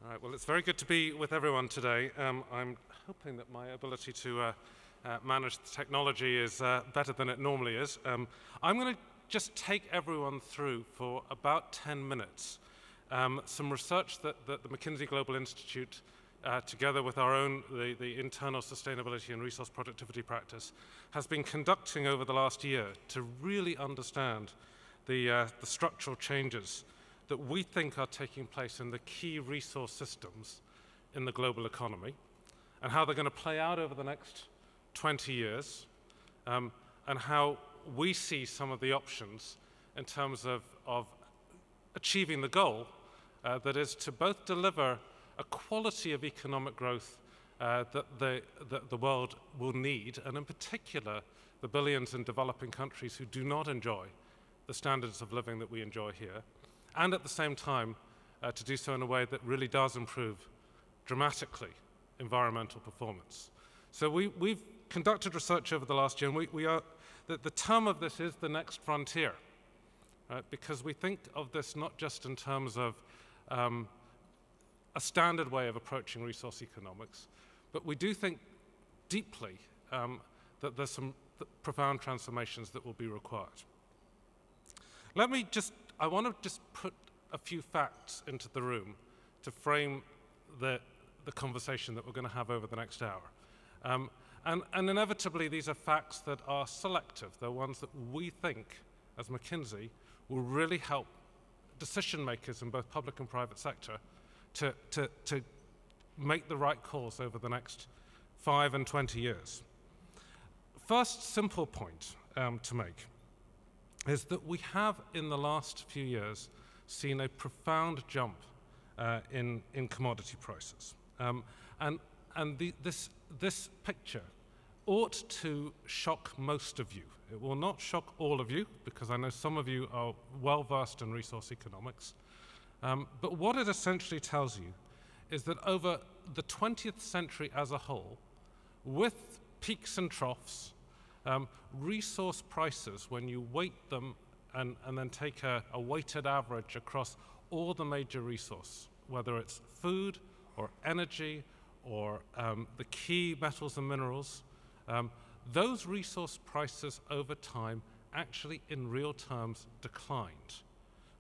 All right, well, it's very good to be with everyone today. I'm hoping that my ability to manage the technology is better than it normally is. I'm going to just take everyone through for about 10 minutes some research that the McKinsey Global Institute, together with our own, the internal sustainability and resource productivity practice, has been conducting over the last year to really understand the structural changes that we think are taking place in the key resource systems in the global economy, and how they're going to play out over the next 20 years, and how we see some of the options in terms of achieving the goal that is to both deliver a quality of economic growth that the world will need, and in particular the billions in developing countries who do not enjoy the standards of living that we enjoy here, and at the same time to do so in a way that really does improve dramatically environmental performance. So we've conducted research over the last year, and the term of this is the next frontier, right? Because we think of this not just in terms of a standard way of approaching resource economics, but we do think deeply that there's some profound transformations that will be required. I want to just put a few facts into the room to frame the conversation that we're going to have over the next hour. And inevitably, these are facts that are selective. They're ones that we think, as McKinsey, will really help decision makers in both public and private sector to make the right calls over the next 5 and 20 years. First simple point to make is that we have, in the last few years, seen a profound jump in commodity prices. This picture ought to shock most of you. It will not shock all of you, because I know some of you are well-versed in resource economics. But what it essentially tells you is that over the 20th century as a whole, with peaks and troughs, resource prices, when you weight them and then take a weighted average across all the major resources, whether it's food or energy or the key metals and minerals, those resource prices over time actually in real terms declined.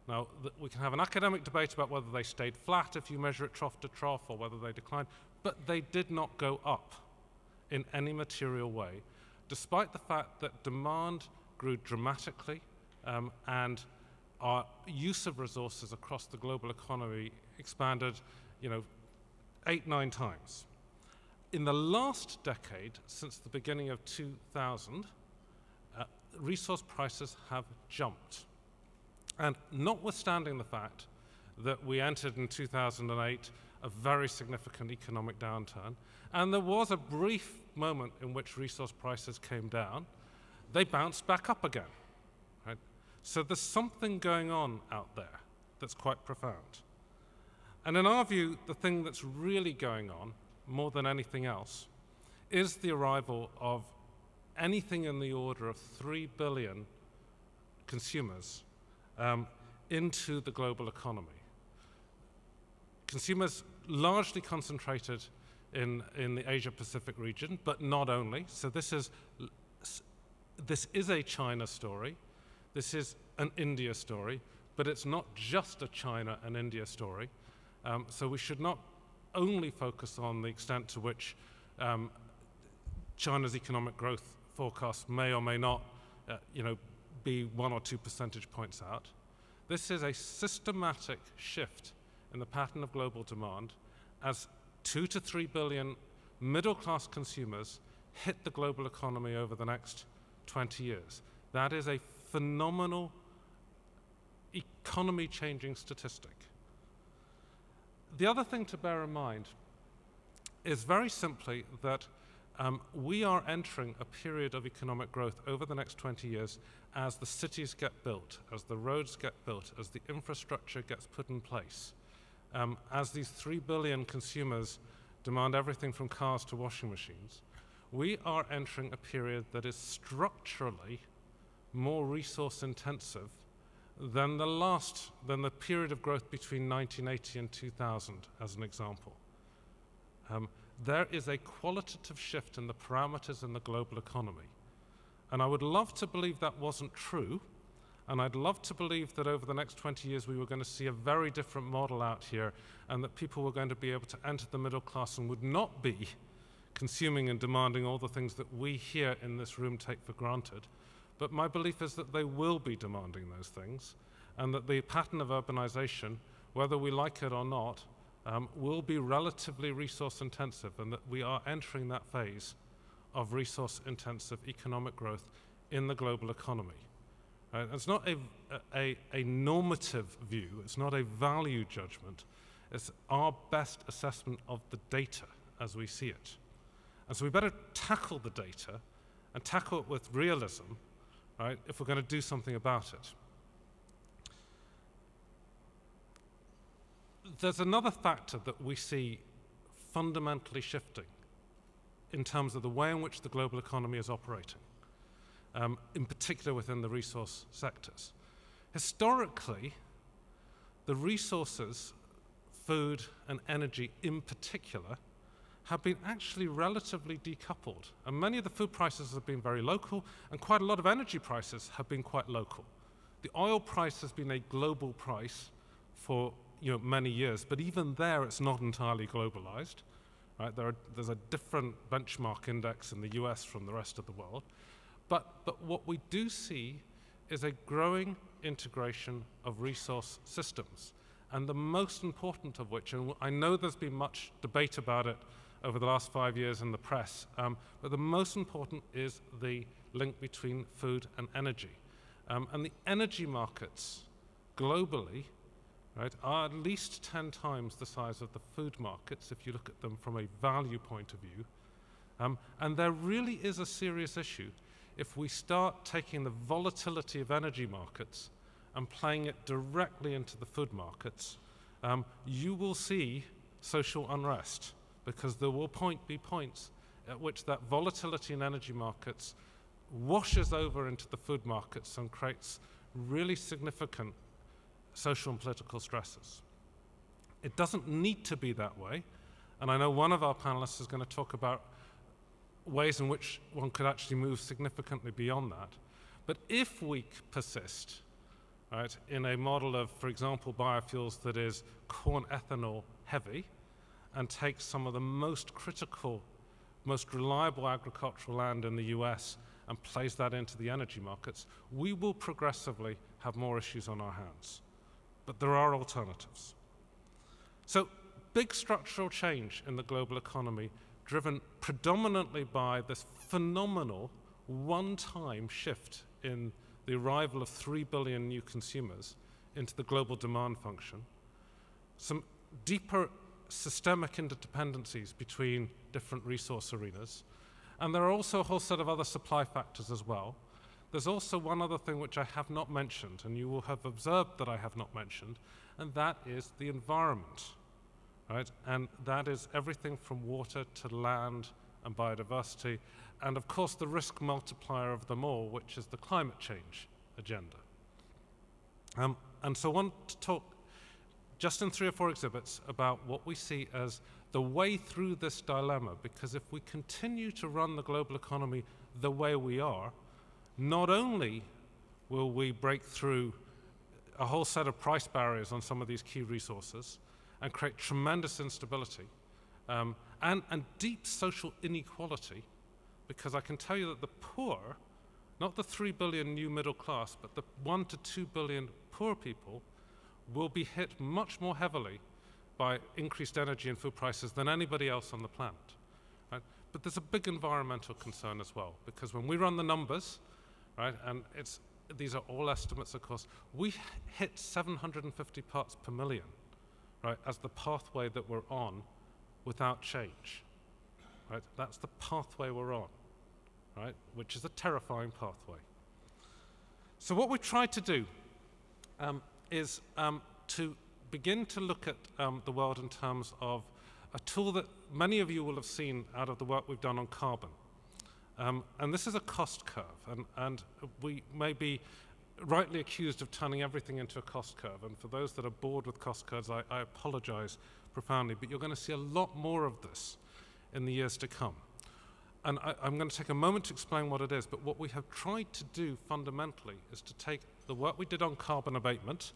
Now, we can have an academic debate about whether they stayed flat if you measure it trough to trough, or whether they declined, but they did not go up in any material way, despite the fact that demand grew dramatically and our use of resources across the global economy expanded, 8-9 times. In the last decade, since the beginning of 2000, resource prices have jumped. And notwithstanding the fact that we entered in 2008 a very significant economic downturn, and there was a brief moment in which resource prices came down, they bounced back up again, right? So there's something going on out there that's quite profound. And in our view, the thing that's really going on, more than anything else, is the arrival of anything in the order of 3 billion consumers into the global economy. Consumers largely concentrated in the Asia-Pacific region, but not only. So this is a China story. This is an India story, but it's not just a China and India story. So we should not only focus on the extent to which China's economic growth forecasts may or may not, be 1 or 2 percentage points out. This is a systematic shift in the pattern of global demand as 2 to 3 billion middle-class consumers hit the global economy over the next 20 years. That is a phenomenal economy-changing statistic. The other thing to bear in mind is very simply that we are entering a period of economic growth over the next 20 years as the cities get built, as the roads get built, as the infrastructure gets put in place, as these 3 billion consumers demand everything from cars to washing machines. We are entering a period that is structurally more resource intensive than the period of growth between 1980 and 2000, as an example. There is a qualitative shift in the parameters in the global economy. And I would love to believe that wasn't true, and I'd love to believe that over the next 20 years we were going to see a very different model out here, and that people were going to be able to enter the middle class and would not be consuming and demanding all the things that we here in this room take for granted. But my belief is that they will be demanding those things, and that the pattern of urbanization, whether we like it or not, will be relatively resource intensive, and that we are entering that phase of resource intensive economic growth in the global economy. Right? It's not a normative view, it's not a value judgment, it's our best assessment of the data as we see it. And so we better tackle the data and tackle it with realism, right, if we're going to do something about it. There's another factor that we see fundamentally shifting in terms of the way in which the global economy is operating, in particular within the resource sectors. Historically, the resources, food and energy in particular, have been actually relatively decoupled. And many of the food prices have been very local, and quite a lot of energy prices have been quite local. The oil price has been a global price for many years, but even there it's not entirely globalized. Right? There's a different benchmark index in the US from the rest of the world. But what we do see is a growing integration of resource systems, and the most important of which, and I know there's been much debate about it over the last 5 years in the press, but the most important is the link between food and energy. And the energy markets globally, right, are at least 10 times the size of the food markets if you look at them from a value point of view. And there really is a serious issue if we start taking the volatility of energy markets and playing it directly into the food markets. You will see social unrest, because there will be points at which that volatility in energy markets washes over into the food markets and creates really significant social and political stresses. It doesn't need to be that way, and I know one of our panelists is going to talk about ways in which one could actually move significantly beyond that. But if we persist, right, in a model of, for example, biofuels that is corn ethanol heavy, and takes some of the most critical, most reliable agricultural land in the US and plays that into the energy markets, we will progressively have more issues on our hands. But there are alternatives. So big structural change in the global economy, driven predominantly by this phenomenal one-time shift in the arrival of 3 billion new consumers into the global demand function. Some deeper systemic interdependencies between different resource arenas. And there are also a whole set of other supply factors as well. There's also one other thing which I have not mentioned, and you will have observed that I have not mentioned, and that is the environment, right? And that is everything from water to land and biodiversity, and of course the risk multiplier of them all, which is the climate change agenda. And so I want to talk just in 3 or 4 exhibits about what we see as the way through this dilemma, because if we continue to run the global economy the way we are, not only will we break through a whole set of price barriers on some of these key resources and create tremendous instability and deep social inequality, because I can tell you that the poor, not the 3 billion new middle class, but the 1 to 2 billion poor people will be hit much more heavily by increased energy and food prices than anybody else on the planet. Right? But there's a big environmental concern as well, because when we run the numbers, right, and these are all estimates, of course, we hit 750 parts per million, right, as the pathway that we're on without change. Right? That's the pathway we're on, right, which is a terrifying pathway. So what we tried to do is to begin to look at the world in terms of a tool that many of you will have seen out of the work we've done on carbon. And this is a cost curve, and we may be rightly accused of turning everything into a cost curve. And for those that are bored with cost curves, I apologize profoundly, but you're going to see a lot more of this in the years to come. And I'm going to take a moment to explain what it is, but what we have tried to do fundamentally is to take the work we did on carbon abatement,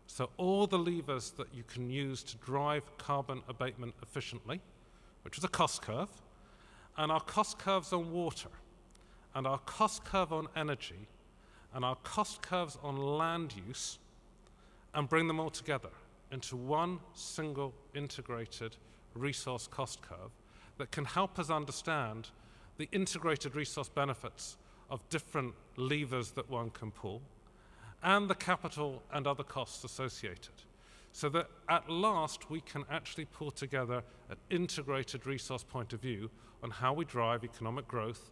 so all the levers that you can use to drive carbon abatement efficiently, which is a cost curve, and our cost curves on water, and our cost curve on energy, and our cost curves on land use, and bring them all together into one single integrated resource cost curve that can help us understand the integrated resource benefits of different levers that one can pull, and the capital and other costs associated, so that at last we can actually pull together an integrated resource point of view on how we drive economic growth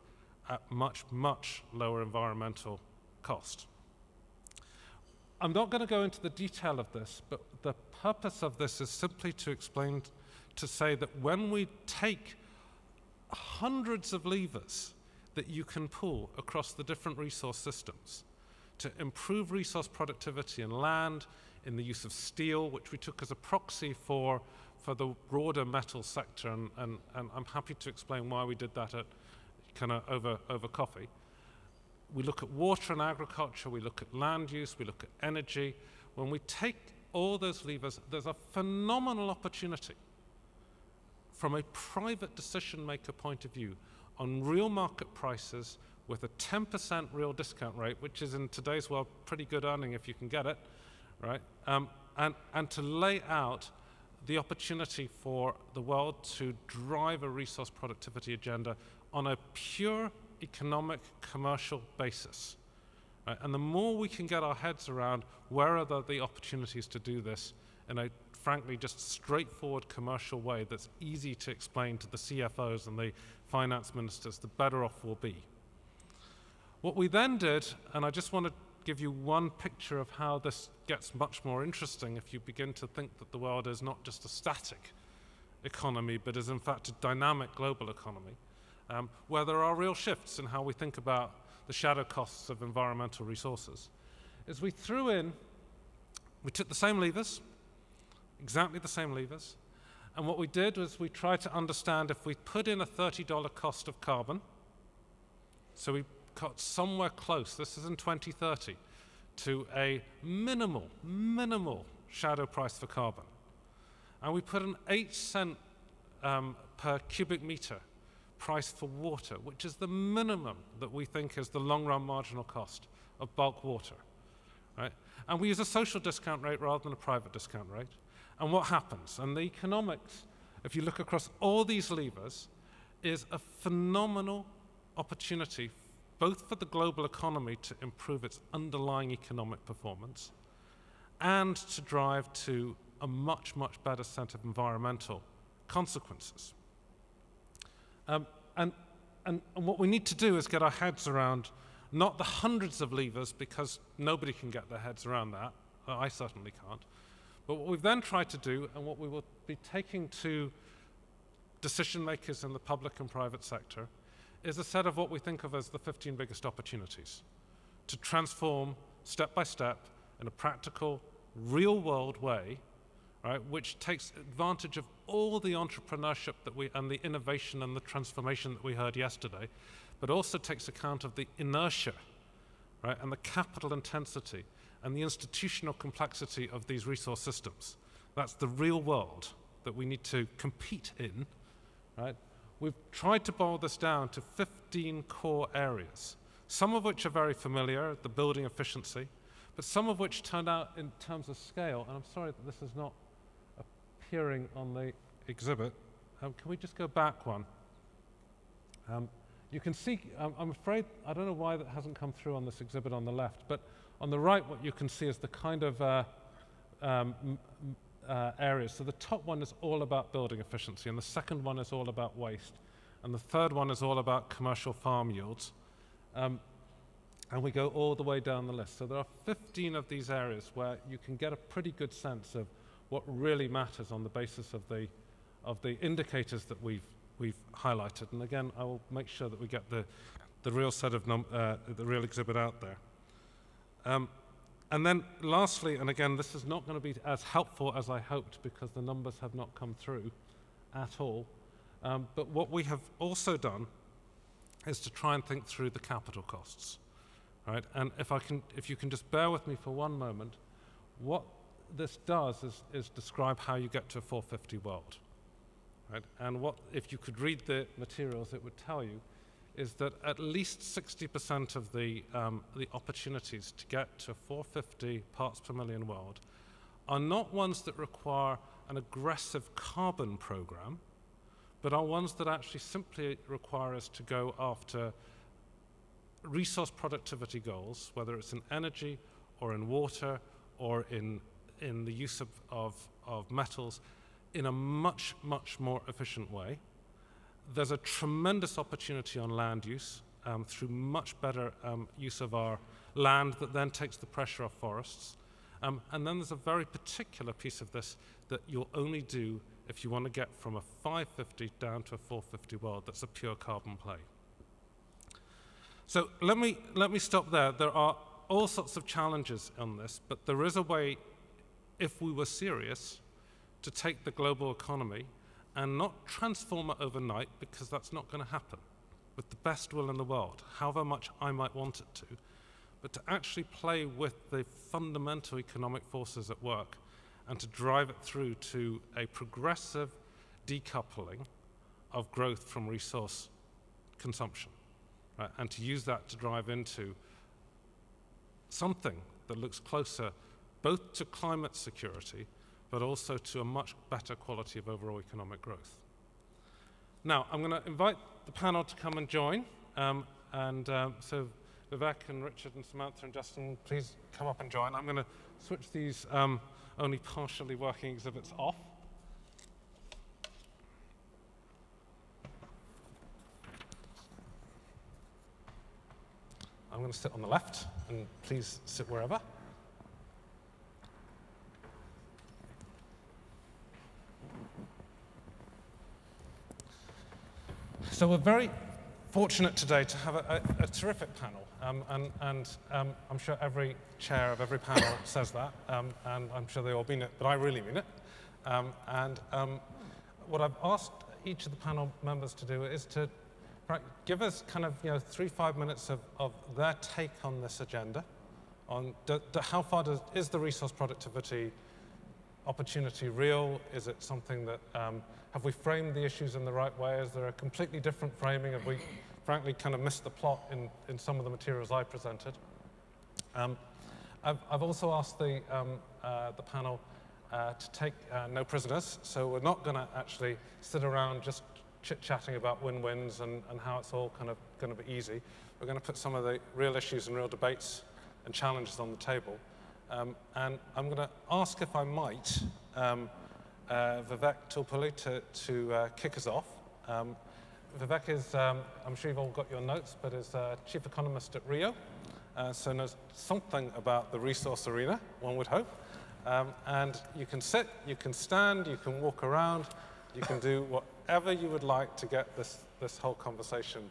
at much, much lower environmental cost. I'm not going to go into the detail of this, but the purpose of this is simply to explain, to say that when we take hundreds of levers that you can pull across the different resource systems to improve resource productivity in land, in the use of steel, which we took as a proxy for the broader metal sector, and I'm happy to explain why we did that at kind of over coffee. We look at water and agriculture, we look at land use, we look at energy. When we take all those levers, there's a phenomenal opportunity from a private decision maker point of view on real market prices with a 10% real discount rate, which is in today's world pretty good earning if you can get it, right? And to lay out the opportunity for the world to drive a resource productivity agenda on a pure economic commercial basis. Right? And the more we can get our heads around where are the opportunities to do this in a frankly just straightforward commercial way that's easy to explain to the CFOs and the finance ministers, the better off we'll be. What we then did, and I just want to give you one picture of how this gets much more interesting if you begin to think that the world is not just a static economy, but is in fact a dynamic global economy, where there are real shifts in how we think about the shadow costs of environmental resources, is we took the same levers, exactly the same levers, and what we did was we tried to understand if we put in a $30 cost of carbon, so we got somewhere close, this is in 2030, to a minimal shadow price for carbon. And we put an 8-cent per cubic meter price for water, which is the minimum that we think is the long-run marginal cost of bulk water, right? And we use a social discount rate rather than a private discount rate. And what happens? And the economics, if you look across all these levers, is a phenomenal opportunity both for the global economy to improve its underlying economic performance and to drive to a much, much better set of environmental consequences. And what we need to do is get our heads around not the hundreds of levers, because nobody can get their heads around that. I certainly can't. But what we've then tried to do, and what we will be taking to decision makers in the public and private sector, is a set of what we think of as the 15 biggest opportunities to transform step by step in a practical, real-world way, right, which takes advantage of all the entrepreneurship and the innovation and the transformation that we heard yesterday, but also takes account of the inertia, right, and the capital intensity and the institutional complexity of these resource systems. That's the real world that we need to compete in, right? We've tried to boil this down to 15 core areas, some of which are very familiar, the building efficiency, but some of which turned out in terms of scale, and I'm sorry that this is not appearing on the exhibit. Can we just go back one? You can see, I'm afraid, I don't know why that hasn't come through on this exhibit on the left, but on the right what you can see is the kind of areas. So the top one is all about building efficiency, and the second one is all about waste, and the third one is all about commercial farm yields. And we go all the way down the list. So there are 15 of these areas where you can get a pretty good sense of what really matters on the basis of the indicators that we've highlighted. And again, I will make sure that we get the real set of the real exhibit out there. And then lastly, and again, this is not going to be as helpful as I hoped because the numbers have not come through at all, but what we have also done is to try and think through the capital costs, right? And if you can just bear with me for one moment, what this does is describe how you get to a 450 world, right? And what, if you could read the materials, it would tell you is that at least 60% of the opportunities to get to a 450 parts per million world are not ones that require an aggressive carbon program, but are ones that actually simply require us to go after resource productivity goals, whether it's in energy or in water or in the use of metals, in a much, much more efficient way. There's a tremendous opportunity on land use through much better use of our land that then takes the pressure off forests. And then there's a very particular piece of this that you'll only do if you want to get from a 550 down to a 450 world that's a pure carbon play. So let me stop there. There are all sorts of challenges on this, but there is a way, if we were serious, to take the global economy and not transform it overnight, because that's not going to happen with the best will in the world, however much I might want it to, but to actually play with the fundamental economic forces at work and to drive it through to a progressive decoupling of growth from resource consumption, right? And to use that to drive into something that looks closer both to climate security but also to a much better quality of overall economic growth. Now, I'm going to invite the panel to come and join. So Vivek and Richard and Samantha and Justin, please come up and join. I'm going to switch these only partially working exhibits off. I'm going to sit on the left, and please sit wherever. So we're very fortunate today to have a terrific panel, and I'm sure every chair of every panel says that, and I'm sure they all mean it, but I really mean it. What I've asked each of the panel members to do is to give us kind of 3-5 minutes of their take on this agenda, on how far is the resource productivity opportunity real? Is it something that, have we framed the issues in the right way? Is there a completely different framing? Have we, frankly, kind of missed the plot in some of the materials I presented? I've also asked the panel to take no prisoners, so we're not going to actually sit around just chit-chatting about win-wins and how it's all kind of going to be easy. We're going to put some of the real issues and real debates and challenges on the table. And I'm going to ask, if I might, Vivek Tulpulli to kick us off. Vivek is, I'm sure you've all got your notes, but is chief economist at Rio, so knows something about the resource arena, one would hope. And you can sit, you can stand, you can walk around, you can do whatever you would like to get this whole conversation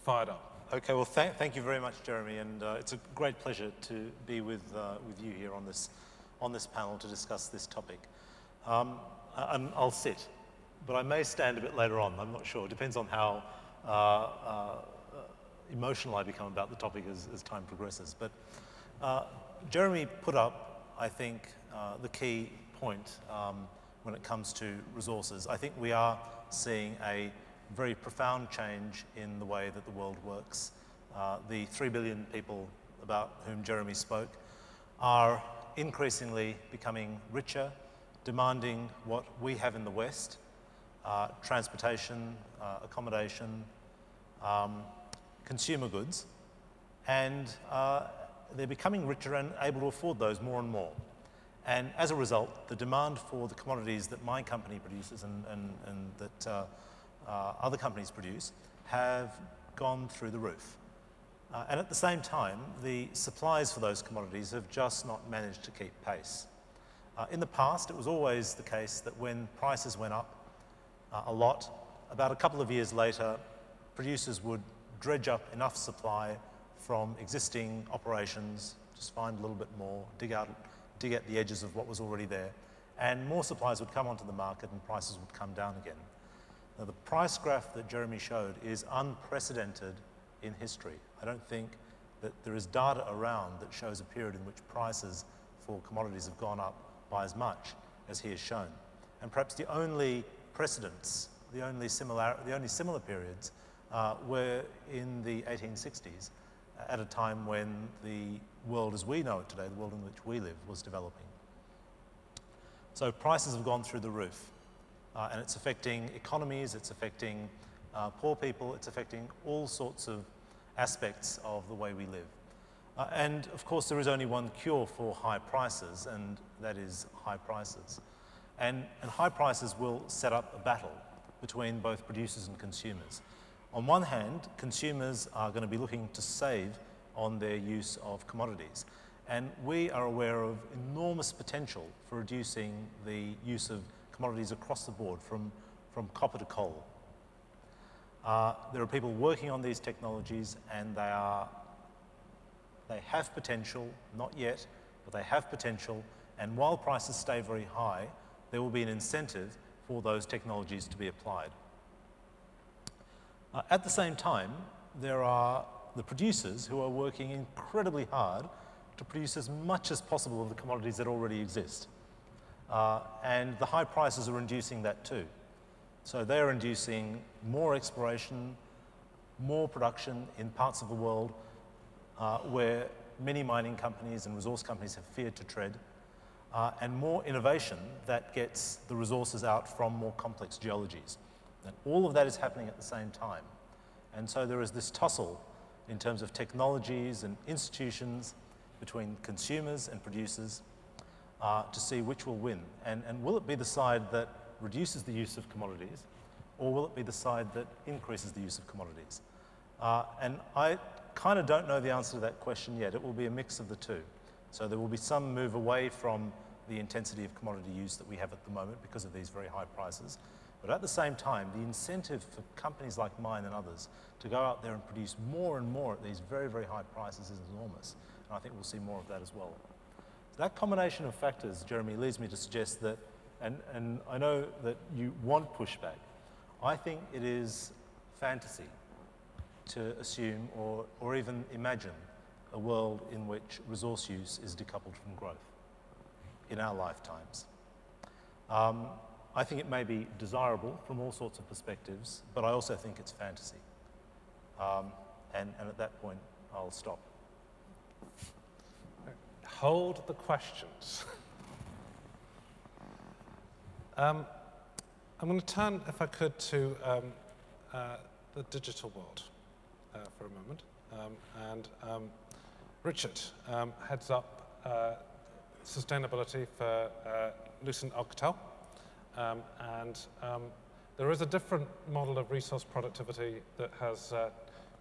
fired up. Okay, well, thank you very much, Jeremy, and it's a great pleasure to be with you here on this panel to discuss this topic. And I'll sit, but I may stand a bit later on. I'm not sure. It depends on how emotional I become about the topic as time progresses. But Jeremy put up, I think, the key point when it comes to resources. I think we are seeing a very profound change in the way that the world works. The 3 billion people about whom Jeremy spoke are increasingly becoming richer, demanding what we have in the West, transportation, accommodation, consumer goods, and they're becoming richer and able to afford those more and more. And as a result, the demand for the commodities that my company produces and that other companies produce have gone through the roof. And at the same time, the supplies for those commodities have just not managed to keep pace. In the past, it was always the case that when prices went up a lot, about a couple of years later, producers would dredge up enough supply from existing operations just find a little bit more, dig at the edges of what was already there, and more supplies would come onto the market and prices would come down again. Now, the price graph that Jeremy showed is unprecedented in history. I don't think that there is data around that shows a period in which prices for commodities have gone up by as much as he has shown. And perhaps the only precedents, the only similar periods were in the 1860s, at a time when the world as we know it today, the world in which we live, was developing. So prices have gone through the roof, and it's affecting economies, it's affecting poor people, it's affecting all sorts of aspects of the way we live. And of course, there is only one cure for high prices, and that is high prices. And high prices will set up a battle between both producers and consumers. On one hand, consumers are going to be looking to save on their use of commodities. And we are aware of enormous potential for reducing the use of commodities across the board, from copper to coal. There are people working on these technologies, and they have potential, not yet, but they have potential. And while prices stay very high, there will be an incentive for those technologies to be applied. At the same time, there are the producers who are working incredibly hard to produce as much as possible of the commodities that already exist. And the high prices are inducing that too. So they are inducing more exploration, more production in parts of the world where many mining companies and resource companies have feared to tread, and more innovation that gets the resources out from more complex geologies. And all of that is happening at the same time. And so there is this tussle in terms of technologies and institutions between consumers and producers to see which will win. And will it be the side that reduces the use of commodities, or will it be the side that increases the use of commodities? And I kind of don't know the answer to that question yet. It will be a mix of the two. So there will be some move away from the intensity of commodity use that we have at the moment because of these very high prices. But at the same time, the incentive for companies like mine and others to go out there and produce more and more at these very, very high prices is enormous. And I think we'll see more of that as well. So that combination of factors, Jeremy, leads me to suggest that, and I know that you want pushback, I think it is fantasy to assume or even imagine a world in which resource use is decoupled from growth in our lifetimes. I think it may be desirable from all sorts of perspectives, but I also think it's fantasy. And at that point, I'll stop. Hold the questions. I'm going to turn, if I could, to the digital world for a moment. Richard heads up sustainability for Lucent Alcatel. There is a different model of resource productivity that has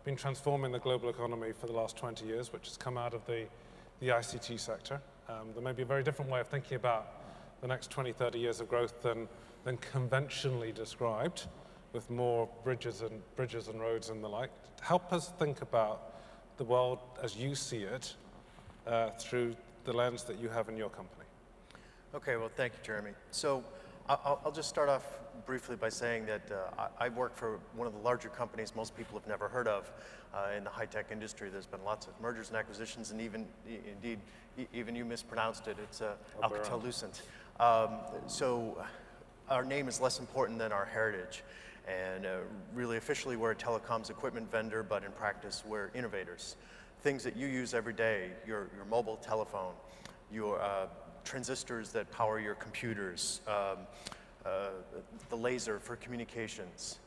been transforming the global economy for the last 20 years, which has come out of the ICT sector. There may be a very different way of thinking about the next 20, 30 years of growth than conventionally described, with more bridges and roads and the like. Help us think about the world as you see it through the lens that you have in your company. Okay, well, thank you, Jeremy. So I'll just start off briefly by saying that I work for one of the larger companies most people have never heard of in the high-tech industry. There's been lots of mergers and acquisitions, and even you mispronounced it. It's Alcatel-Lucent. So our name is less important than our heritage. And really officially we're a telecoms equipment vendor, but in practice we're innovators. Things that you use every day, your mobile telephone, your transistors that power your computers, the laser for communications,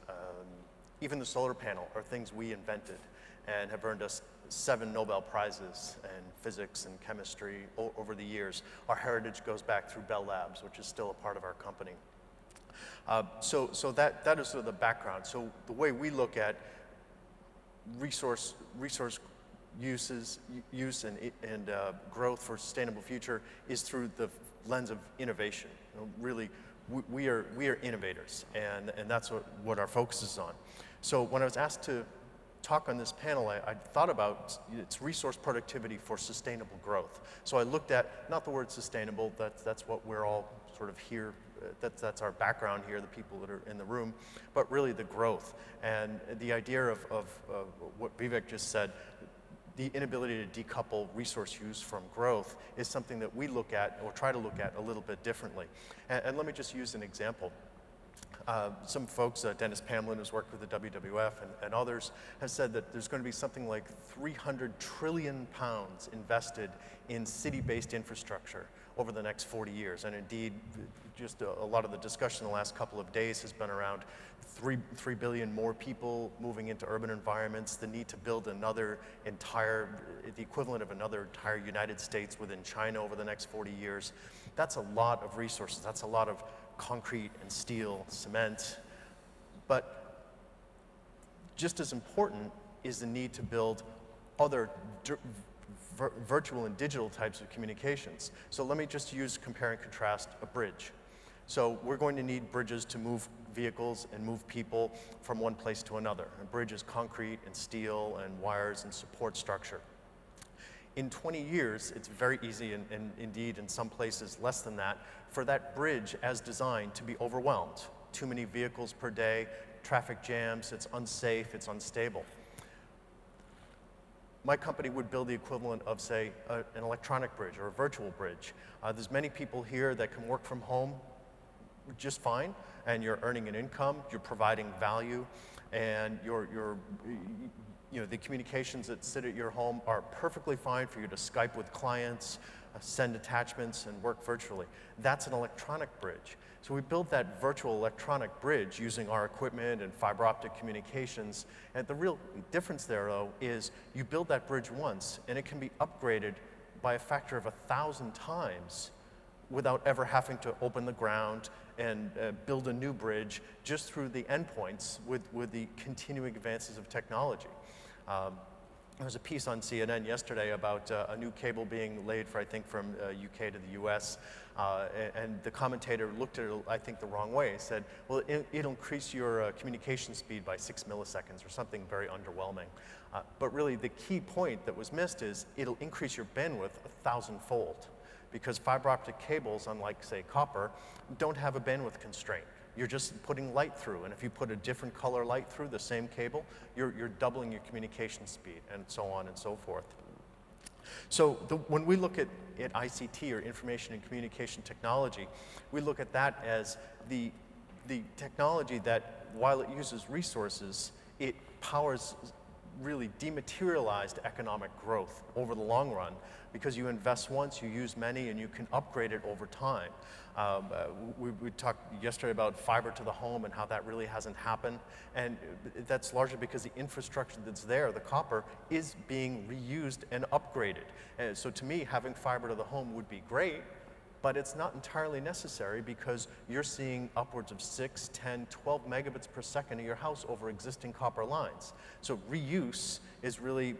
even the solar panel are things we invented and have earned us 7 Nobel Prizes in physics and chemistry over the years. Our heritage goes back through Bell Labs, which is still a part of our company. So that is sort of the background. So the way we look at resource use and growth for a sustainable future is through the lens of innovation. You know, really, we are innovators, and that's what our focus is on. So when I was asked to talk on this panel, I thought about it's resource productivity for sustainable growth. So I looked at, not the word sustainable, that's what we're all sort of here, that's our background here, the people that are in the room, but really the growth. And the idea of what Vivek just said, the inability to decouple resource use from growth is something that we look at, or try to look at, a little bit differently. And let me just use an example. Some folks, Dennis Pamlin, who's worked with the WWF and others, have said that there's going to be something like 300 trillion pounds invested in city-based infrastructure over the next 40 years. And indeed, just a lot of the discussion in the last couple of days has been around 3 billion more people moving into urban environments, the need to build another entire, the equivalent of another entire United States within China over the next 40 years. That's a lot of resources. That's a lot of concrete and steel, cement. But just as important is the need to build other virtual and digital types of communications. So let me just compare and contrast a bridge. So we're going to need bridges to move vehicles and move people from one place to another. A bridge is concrete and steel and wires and support structure. In 20 years, it's very easy, and indeed in some places less than that, for that bridge as designed to be overwhelmed. Too many vehicles per day, traffic jams, it's unsafe, it's unstable. My company would build the equivalent of, say, an electronic bridge or a virtual bridge. There's many people here that can work from home just fine, and you're earning an income, you're providing value, and the communications that sit at your home are perfectly fine for you to Skype with clients, send attachments, and work virtually. That's an electronic bridge. So we built that virtual electronic bridge using our equipment and fiber optic communications. And the real difference there, though, is you build that bridge once, and it can be upgraded by a factor of 1,000 times without ever having to open the ground and build a new bridge, just through the endpoints with the continuing advances of technology. There was a piece on CNN yesterday about a new cable being laid for, I think, from UK to the US, and the commentator looked at it, I think, the wrong way. He said, well, it'll increase your communication speed by 6 milliseconds, or something very underwhelming. But really, the key point that was missed is it'll increase your bandwidth 1,000-fold, because fiber optic cables, unlike, say, copper, don't have a bandwidth constraint. You're just putting light through, and if you put a different color light through the same cable, you're doubling your communication speed, and so on and so forth. So when we look at ICT, or information and communication technology, we look at that as the technology that, while it uses resources, it powers really dematerialized economic growth over the long run, because you invest once, you use many, and you can upgrade it over time. We talked yesterday about fiber to the home and how that really hasn't happened, and that's largely because the infrastructure that's there, the copper, is being reused and upgraded. So to me, having fiber to the home would be great, but it's not entirely necessary, because you're seeing upwards of 6, 10, 12 megabits per second in your house over existing copper lines. So reuse is really,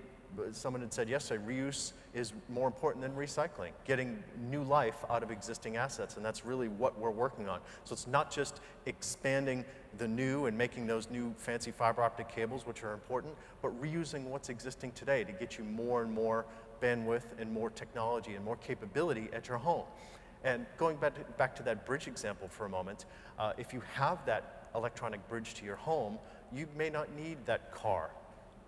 someone had said yesterday, reuse is more important than recycling, getting new life out of existing assets, and that's really what we're working on. So it's not just expanding the new and making those new fancy fiber optic cables, which are important, but reusing what's existing today to get you more and more bandwidth and more technology and more capability at your home. And going back to that bridge example for a moment, if you have that electronic bridge to your home, you may not need that car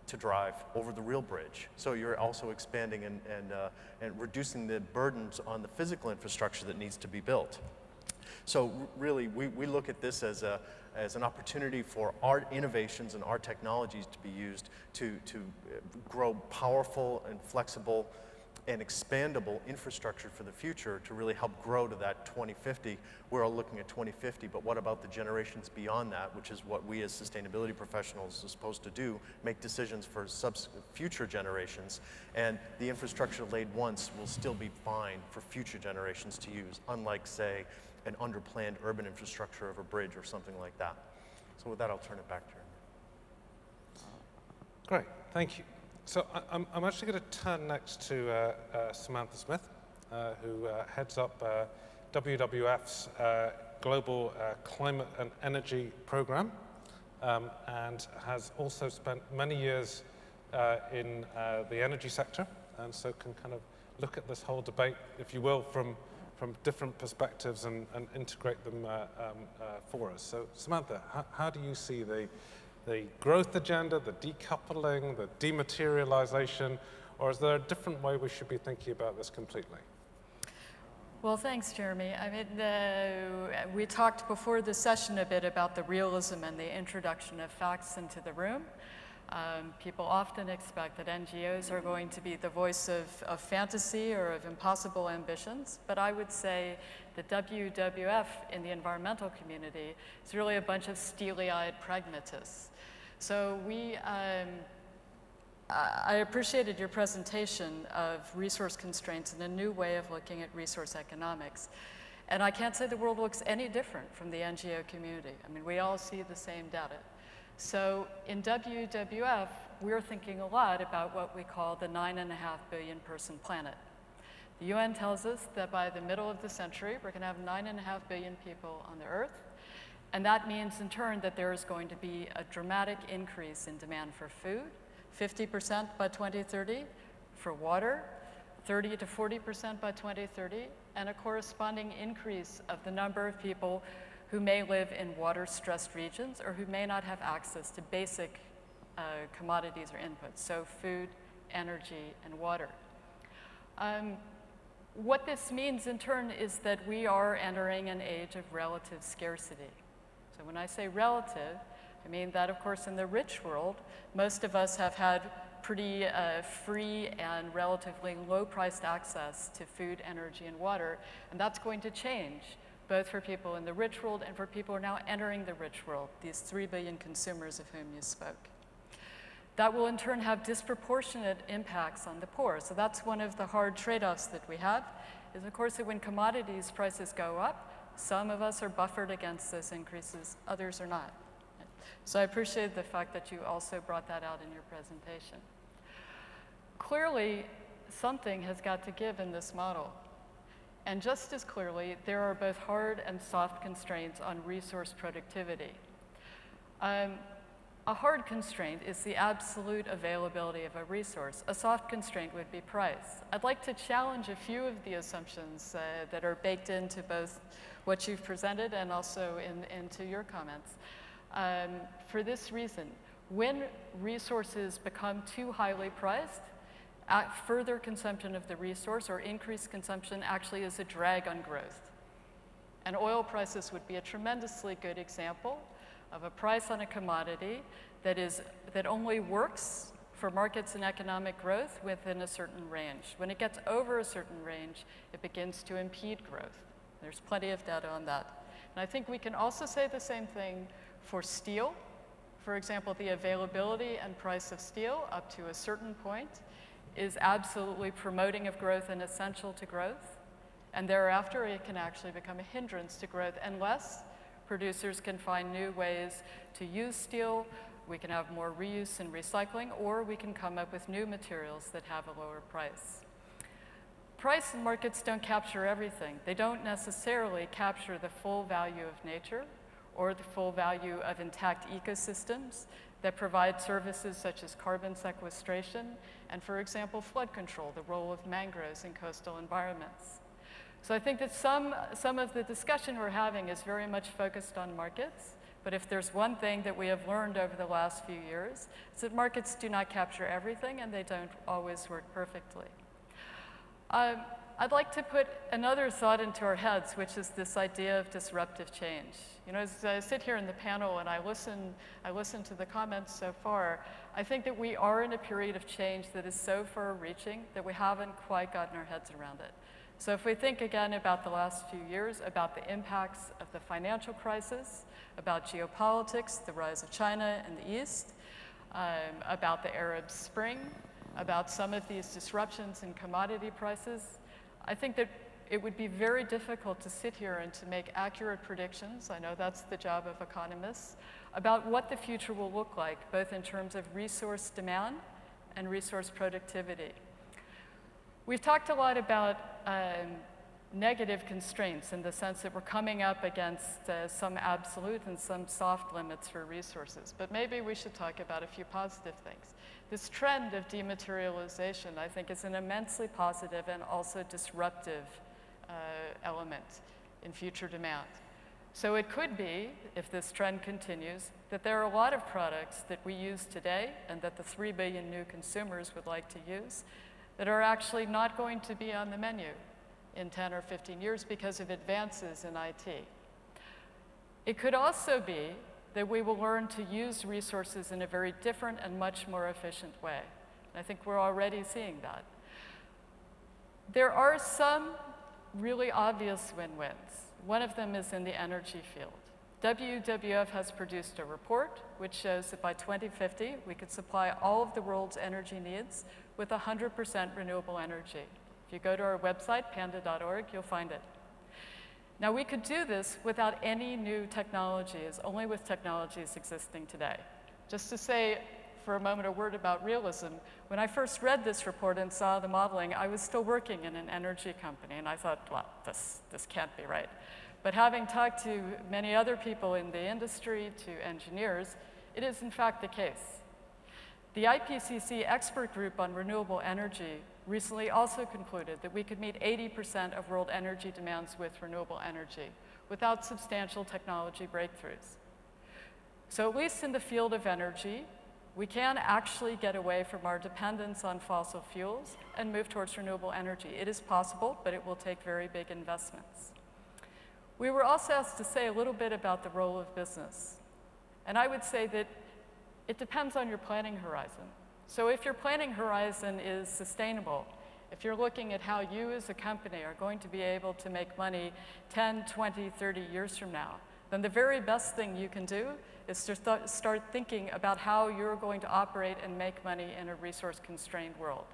to drive over the real bridge. So you're also expanding and reducing the burdens on the physical infrastructure that needs to be built. So really, we look at this as an opportunity for our innovations and our technologies to be used to grow powerful and flexible and expandable infrastructure for the future, to really help grow to that 2050. We're all looking at 2050, but what about the generations beyond that, which is what we as sustainability professionals are supposed to do, make decisions for future generations. And the infrastructure laid once will still be fine for future generations to use, unlike, say, an underplanned urban infrastructure of a bridge or something like that. So with that, I'll turn it back to you. Great, thank you. So I'm actually going to turn next to Samantha Smith, who heads up WWF's Global Climate and Energy Program. and has also spent many years in the energy sector, and so can kind of look at this whole debate, if you will, from different perspectives and integrate them for us. So Samantha, how do you see the growth agenda, the decoupling, the dematerialization, or is there a different way we should be thinking about this completely? Well, thanks, Jeremy. I mean, we talked before the session a bit about the realism and the introduction of facts into the room. People often expect that NGOs are going to be the voice of fantasy or of impossible ambitions, but I would say that WWF in the environmental community is really a bunch of steely-eyed pragmatists. So I appreciated your presentation of resource constraints and a new way of looking at resource economics. And I can't say the world looks any different from the NGO community. I mean, we all see the same data. So in WWF, we're thinking a lot about what we call the 9.5 billion person planet. The UN tells us that by the middle of the century, we're going to have 9.5 billion people on the Earth. And that means, in turn, that there is going to be a dramatic increase in demand for food, 50% by 2030, for water, 30 to 40% by 2030, and a corresponding increase of the number of people who may live in water-stressed regions or who may not have access to basic commodities or inputs, so food, energy, and water. What this means, in turn, is that we are entering an age of relative scarcity. So when I say relative, I mean that, of course, in the rich world, most of us have had pretty free and relatively low-priced access to food, energy, and water, and that's going to change, both for people in the rich world and for people who are now entering the rich world, these 3 billion consumers of whom you spoke. That will, in turn, have disproportionate impacts on the poor. So that's one of the hard trade-offs that we have, is, of course, that when commodities prices go up, some of us are buffered against those increases, others are not. So I appreciate the fact that you also brought that out in your presentation. Clearly, something has got to give in this model. And just as clearly, there are both hard and soft constraints on resource productivity. A hard constraint is the absolute availability of a resource. A soft constraint would be price. I'd like to challenge a few of the assumptions that are baked into both what you've presented and also into your comments. For this reason, when resources become too highly priced, further consumption of the resource or increased consumption actually is a drag on growth. And oil prices would be a tremendously good example of a price on a commodity that only works for markets and economic growth within a certain range. When it gets over a certain range, it begins to impede growth. There's plenty of data on that. And I think we can also say the same thing for steel. For example, the availability and price of steel up to a certain point is absolutely promoting of growth and essential to growth. And thereafter, it can actually become a hindrance to growth unless producers can find new ways to use steel, we can have more reuse and recycling, or we can come up with new materials that have a lower price. Price and markets don't capture everything. They don't necessarily capture the full value of nature or the full value of intact ecosystems that provide services such as carbon sequestration and, for example, flood control, the role of mangroves in coastal environments. So I think that some of the discussion we're having is very much focused on markets, but if there's one thing that we have learned over the last few years, it's that markets do not capture everything and they don't always work perfectly. I'd like to put another thought into our heads, which is this idea of disruptive change. You know, as I sit here in the panel and I listen to the comments so far, I think that we are in a period of change that is so far-reaching that we haven't quite gotten our heads around it. So if we think again about the last few years, about the impacts of the financial crisis, about geopolitics, the rise of China in the East, about the Arab Spring, about some of these disruptions in commodity prices, I think that it would be very difficult to sit here and to make accurate predictions, I know that's the job of economists, about what the future will look like, both in terms of resource demand and resource productivity. We've talked a lot about negative constraints in the sense that we're coming up against some absolute and some soft limits for resources. But maybe we should talk about a few positive things. This trend of dematerialization, I think, is an immensely positive and also disruptive element in future demand. So it could be, if this trend continues, that there are a lot of products that we use today and that the 3 billion new consumers would like to use that are actually not going to be on the menu in 10 or 15 years because of advances in IT. It could also be that we will learn to use resources in a very different and much more efficient way. And I think we're already seeing that. There are some really obvious win-wins. One of them is in the energy field. WWF has produced a report which shows that by 2050, we could supply all of the world's energy needs with 100% renewable energy. If you go to our website, panda.org, you'll find it. Now, we could do this without any new technologies, only with technologies existing today. Just to say for a moment a word about realism, when I first read this report and saw the modeling, I was still working in an energy company, and I thought, well, this can't be right. But having talked to many other people in the industry, to engineers, it is in fact the case. The IPCC expert group on renewable energy recently also concluded that we could meet 80% of world energy demands with renewable energy without substantial technology breakthroughs. So at least in the field of energy, we can actually get away from our dependence on fossil fuels and move towards renewable energy. It is possible, but it will take very big investments. We were also asked to say a little bit about the role of business. And I would say that it depends on your planning horizon. So if your planning horizon is sustainable, if you're looking at how you as a company are going to be able to make money 10, 20, 30 years from now, then the very best thing you can do is to start thinking about how you're going to operate and make money in a resource-constrained world.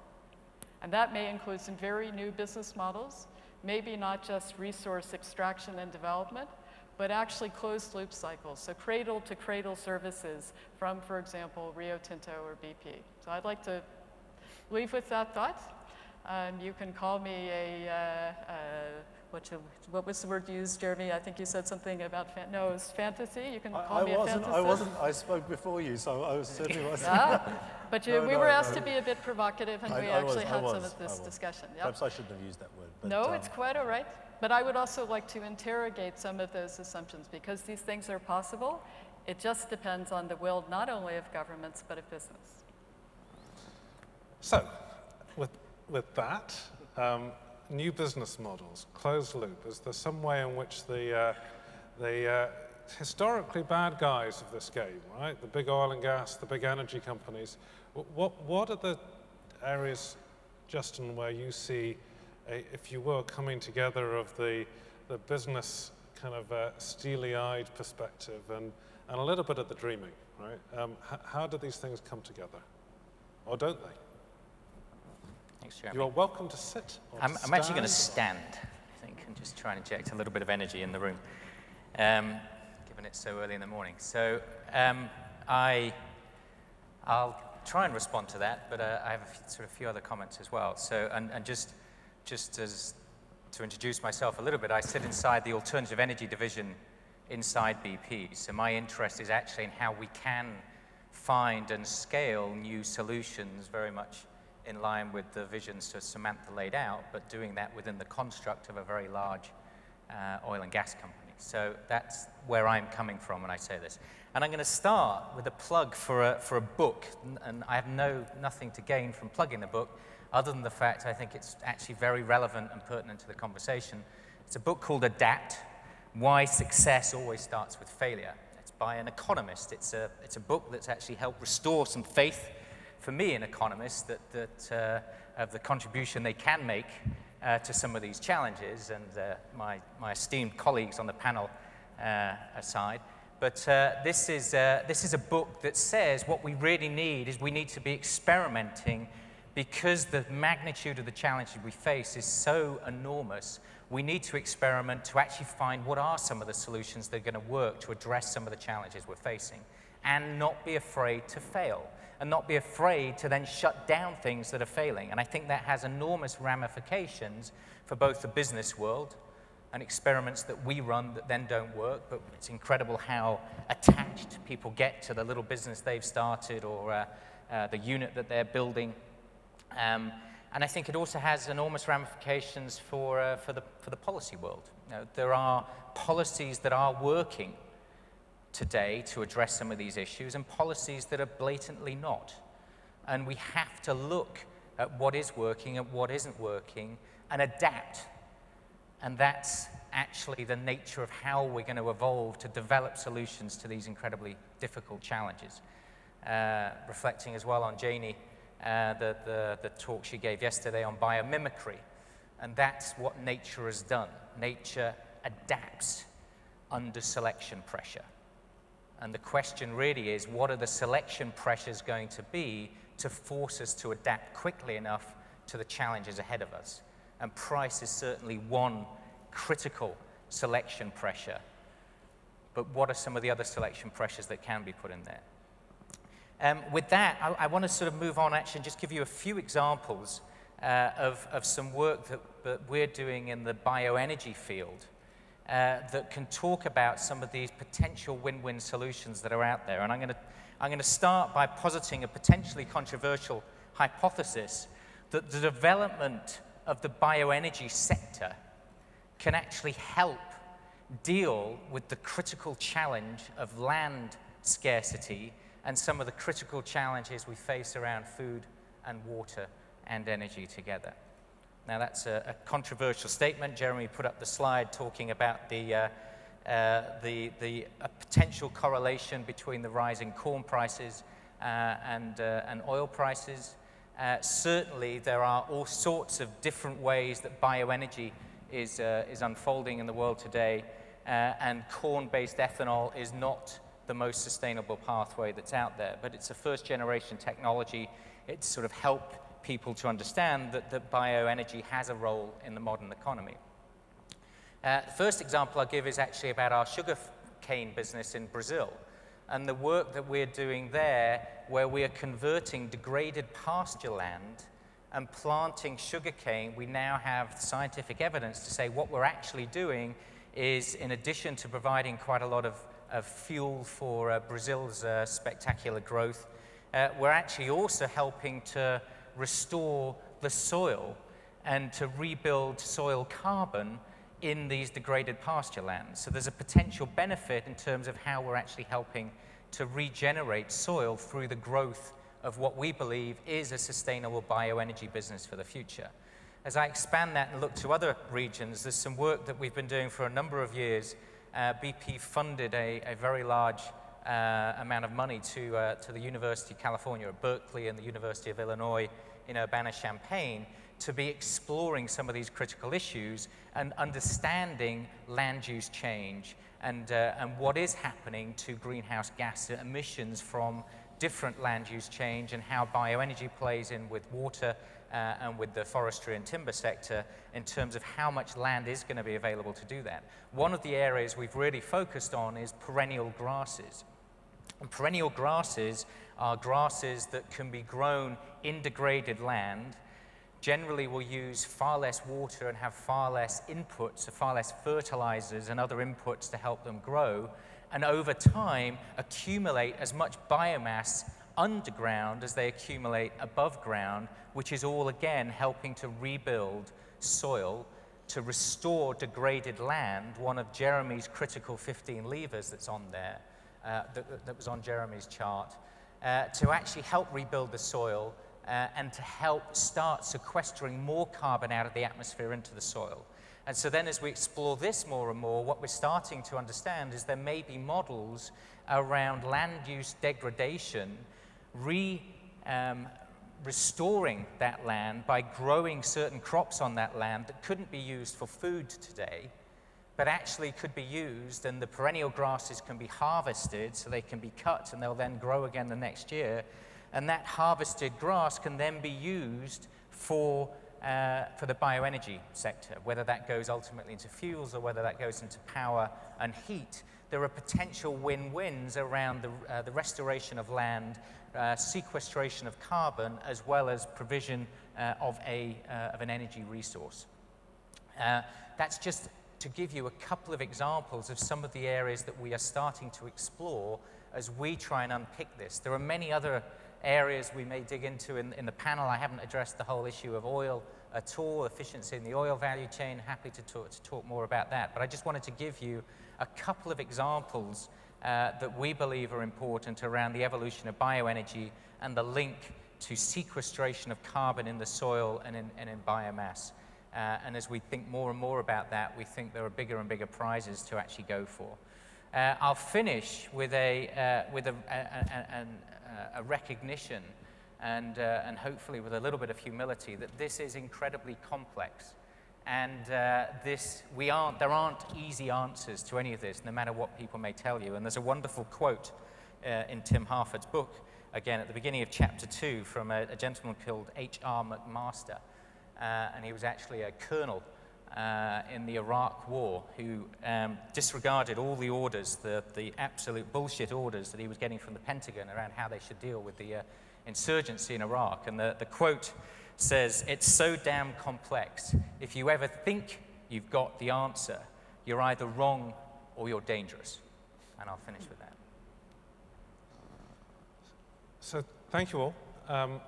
And that may include some very new business models, maybe not just resource extraction and development, but actually closed-loop cycles, so cradle-to-cradle services from, for example, Rio Tinto or BP. So I'd like to leave with that thought. You can call me what was the word you used, Jeremy? I think you said something about, no, it was fantasy. You can call me a fantasist. I spoke before you, so I was certainly wasn't. But we were asked to be a bit provocative, and we actually had some of this discussion. Yep. Perhaps I shouldn't have used that word. But, no, it's quite all right. But I would also like to interrogate some of those assumptions, because these things are possible. It just depends on the will not only of governments, but of business. So, with that, new business models, closed loop, is there some way in which the historically bad guys of this game, right, the big oil and gas, the big energy companies, what are the areas, Justin, where you see, if you were, coming together of the business kind of steely-eyed perspective and a little bit of the dreaming, right? How do these things come together? Or don't they? Thanks, Jeremy. You are welcome to sit or I'm actually going to stand, I think, and just try and inject a little bit of energy in the room, given it's so early in the morning. So I'll try and respond to that, but I have a few other comments as well. So, and just as to introduce myself a little bit, I sit inside the Alternative Energy Division inside BP. So my interest is actually in how we can find and scale new solutions, very much in line with the visions that Samantha laid out, but doing that within the construct of a very large oil and gas company. So that's where I'm coming from when I say this. And I'm going to start with a plug for a book, and I have nothing to gain from plugging the book, other than the fact I think it's actually very relevant and pertinent to the conversation. It's a book called Adapt: Why Success Always Starts with Failure. It's by an economist. It's a book that's actually helped restore some faith for me in economists that of the contribution they can make to some of these challenges, and my esteemed colleagues on the panel aside. But this is a book that says what we really need is we need to be experimenting because the magnitude of the challenges we face is so enormous, we need to experiment to actually find what are some of the solutions that are going to work to address some of the challenges we're facing, and not be afraid to fail, and not be afraid to then shut down things that are failing. And I think that has enormous ramifications for both the business world and experiments that we run that then don't work, but it's incredible how attached people get to the little business they've started or the unit that they're building. And I think it also has enormous ramifications for the policy world. You know, there are policies that are working today to address some of these issues and policies that are blatantly not. And we have to look at what is working and what isn't working and adapt. And that's actually the nature of how we're going to evolve to develop solutions to these incredibly difficult challenges. Reflecting as well on Janie, the talk she gave yesterday on biomimicry. And that's what nature has done. Nature adapts under selection pressure. And the question really is, what are the selection pressures going to be to force us to adapt quickly enough to the challenges ahead of us? And price is certainly one critical selection pressure. But what are some of the other selection pressures that can be put in there? With that, I want to sort of move on actually and just give you a few examples of some work that we're doing in the bioenergy field that can talk about some of these potential win-win solutions that are out there. And I'm going to start by positing a potentially controversial hypothesis that the development of the bioenergy sector can actually help deal with the critical challenge of land scarcity and some of the critical challenges we face around food and water and energy together. Now that's a controversial statement. Jeremy put up the slide talking about the potential correlation between the rising corn prices and oil prices. Certainly there are all sorts of different ways that bioenergy is unfolding in the world today, and corn-based ethanol is not the most sustainable pathway that's out there, but it's a first-generation technology. It's sort of helped people to understand that bioenergy has a role in the modern economy. The first example I'll give is actually about our sugar cane business in Brazil and the work that we're doing there, where we are converting degraded pasture land and planting sugarcane. We now have scientific evidence to say what we're actually doing is, in addition to providing quite a lot of fuel for Brazil's spectacular growth, we're actually also helping to restore the soil and to rebuild soil carbon in these degraded pasture lands. So there's a potential benefit in terms of how we're actually helping to regenerate soil through the growth of what we believe is a sustainable bioenergy business for the future. As I expand that and look to other regions, there's some work that we've been doing for a number of years. BP funded a very large amount of money to the University of California at Berkeley and the University of Illinois in Urbana-Champaign to be exploring some of these critical issues and understanding land use change and what is happening to greenhouse gas emissions from different land use change, and how bioenergy plays in with water and with the forestry and timber sector in terms of how much land is going to be available to do that. One of the areas we've really focused on is perennial grasses. And perennial grasses are grasses that can be grown in degraded land, generally will use far less water and have far less inputs, far less fertilizers and other inputs to help them grow, and over time accumulate as much biomass underground as they accumulate above ground, which is all again helping to rebuild soil, to restore degraded land, one of Jeremy's critical 15 levers that's on there, that was on Jeremy's chart, to actually help rebuild the soil and to help start sequestering more carbon out of the atmosphere into the soil. And so then as we explore this more and more, what we're starting to understand is there may be models around land use degradation, restoring that land by growing certain crops on that land that couldn't be used for food today, but actually could be used, and the perennial grasses can be harvested so they can be cut and they'll then grow again the next year. and that harvested grass can then be used for the bioenergy sector, whether that goes ultimately into fuels or whether that goes into power and heat. There are potential win-wins around the restoration of land, sequestration of carbon, as well as provision of an energy resource. That's just to give you a couple of examples of some of the areas that we are starting to explore as we try and unpick this. There are many other areas we may dig into in the panel. I haven't addressed the whole issue of oil at all, efficiency in the oil value chain. Happy to talk more about that. But I just wanted to give you a couple of examples that we believe are important around the evolution of bioenergy and the link to sequestration of carbon in the soil and in biomass. And as we think more and more about that, we think there are bigger and bigger prizes to actually go for. I'll finish with a recognition and hopefully with a little bit of humility that this is incredibly complex. And there aren't easy answers to any of this, no matter what people may tell you. And there's a wonderful quote in Tim Harford's book, again at the beginning of chapter 2, from a gentleman called H.R. McMaster. And he was actually a colonel in the Iraq War who disregarded all the orders, the absolute bullshit orders that he was getting from the Pentagon around how they should deal with the insurgency in Iraq. And the quote says, "It's so damn complex. If you ever think you've got the answer, you're either wrong or you're dangerous." And I'll finish with that. So thank you all.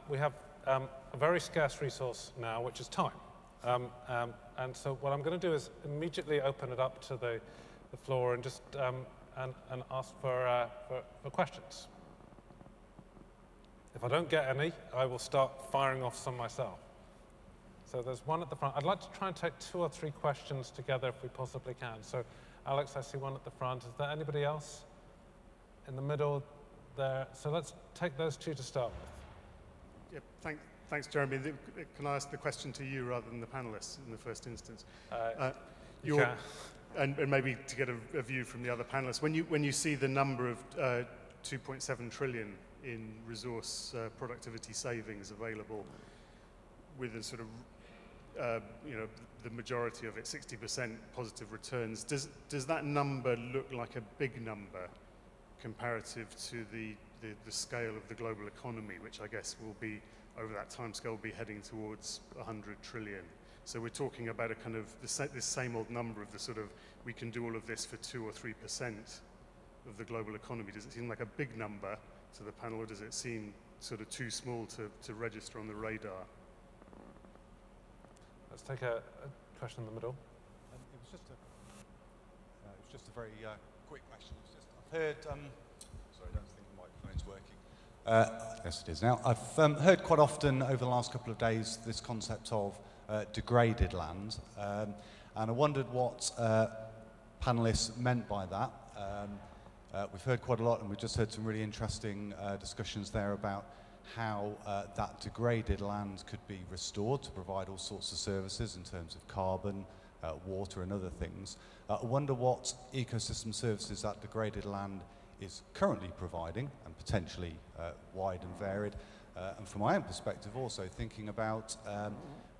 We have a very scarce resource now, which is time. And so what I'm going to do is immediately open it up to the floor and just and ask for questions. If I don't get any, I will start firing off some myself. So there's one at the front. I'd like to try and take 2 or 3 questions together if we possibly can. So Alex, I see one at the front. Is there anybody else in the middle there? So let's take those 2 to start with. Yeah, thanks, Jeremy. Can I ask the question to you rather than the panelists in the first instance? You can. And maybe to get a view from the other panelists. When you see the number of 2.7 trillion in resource productivity savings available, with a sort of the majority of it, 60% positive returns, does that number look like a big number comparative to the scale of the global economy, which I guess will be, over that timescale, be heading towards 100 trillion? So we're talking about a kind of this same old number of the sort of, we can do all of this for 2 or 3% of the global economy. Does it seem like a big number to the panel, or does it seem sort of too small to register on the radar? Let's take a question in the middle. It was just a very quick question. I've heard, sorry, I don't think the microphone's working. Yes, it is now. I've heard quite often over the last couple of days this concept of degraded land, and I wondered what panelists meant by that. We've heard quite a lot, and we've just heard some really interesting discussions there about how that degraded land could be restored to provide all sorts of services in terms of carbon, water and other things. I wonder what ecosystem services that degraded land is currently providing, and potentially wide and varied. And from my own perspective also, thinking about